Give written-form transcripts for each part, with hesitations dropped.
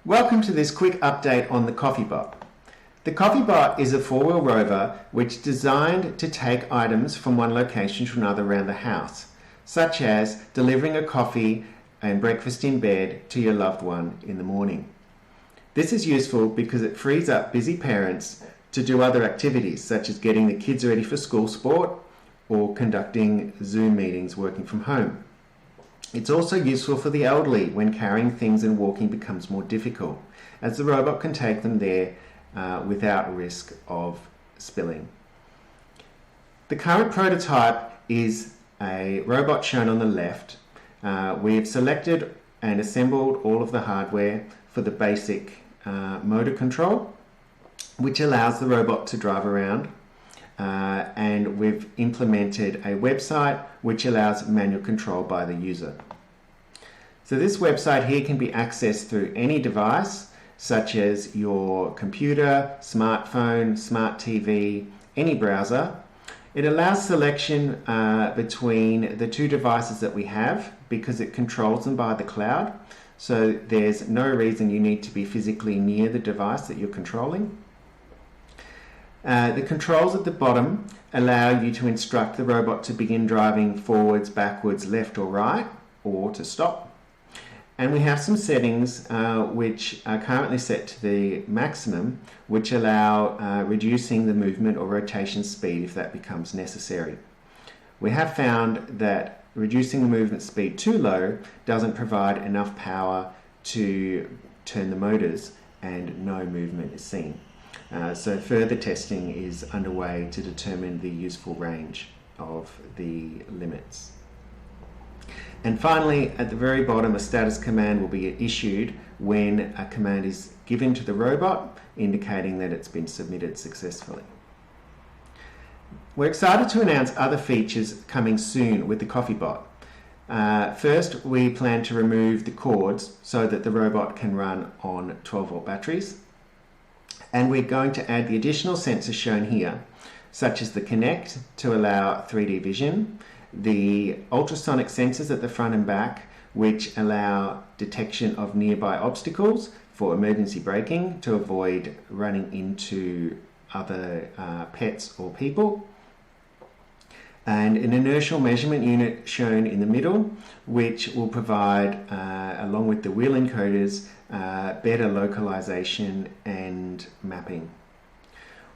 Welcome to this quick update on the CoffeeBot. The CoffeeBot is a four-wheel rover which is designed to take items from one location to another around the house, such as delivering a coffee and breakfast in bed to your loved one in the morning. This is useful because it frees up busy parents to do other activities such as getting the kids ready for school sport or conducting Zoom meetings working from home. It's also useful for the elderly when carrying things and walking becomes more difficult, as the robot can take them there without risk of spilling. The current prototype is a robot shown on the left. We have selected and assembled all of the hardware for the basic motor control, which allows the robot to drive around. And we've implemented a website which allows manual control by the user. So this website here can be accessed through any device, such as your computer, smartphone, smart TV, any browser. It allows selection between the two devices that we have because it controls them by the cloud. So there's no reason you need to be physically near the device that you're controlling. The controls at the bottom allow you to instruct the robot to begin driving forwards, backwards, left or right, or to stop. And we have some settings which are currently set to the maximum, which allow reducing the movement or rotation speed if that becomes necessary. We have found that reducing the movement speed too low doesn't provide enough power to turn the motors and no movement is seen. So further testing is underway to determine the useful range of the limits. And finally, at the very bottom, a status command will be issued when a command is given to the robot, indicating that it's been submitted successfully. We're excited to announce other features coming soon with the CoffeeBot. First, we plan to remove the cords so that the robot can run on 12-volt batteries. And we're going to add the additional sensors shown here, such as the Connect to allow 3D vision, the ultrasonic sensors at the front and back, which allow detection of nearby obstacles for emergency braking to avoid running into other pets or people, and an inertial measurement unit shown in the middle, which will provide, along with the wheel encoders, better localization and mapping.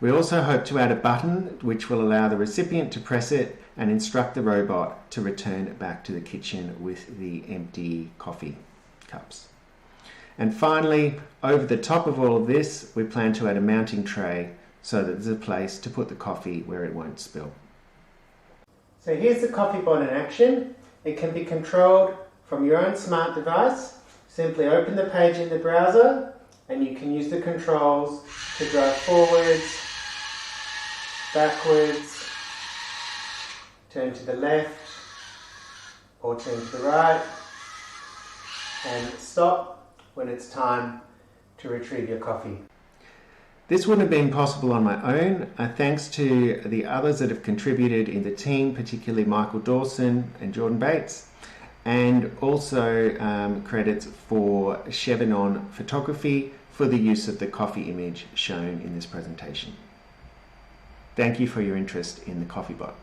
We also hope to add a button which will allow the recipient to press it and instruct the robot to return back to the kitchen with the empty coffee cups. And finally, over the top of all of this, we plan to add a mounting tray so that there's a place to put the coffee where it won't spill. So here's the CoffeeBot in action. It can be controlled from your own smart device. Simply open the page in the browser and you can use the controls to drive forwards, backwards, turn to the left or turn to the right, and stop when it's time to retrieve your coffee. This wouldn't have been possible on my own, thanks to the others that have contributed in the team, particularly Michael Dawson and Jordan Bates, and also credits for Chevanon Photography for the use of the coffee image shown in this presentation. Thank you for your interest in the CoffeeBot.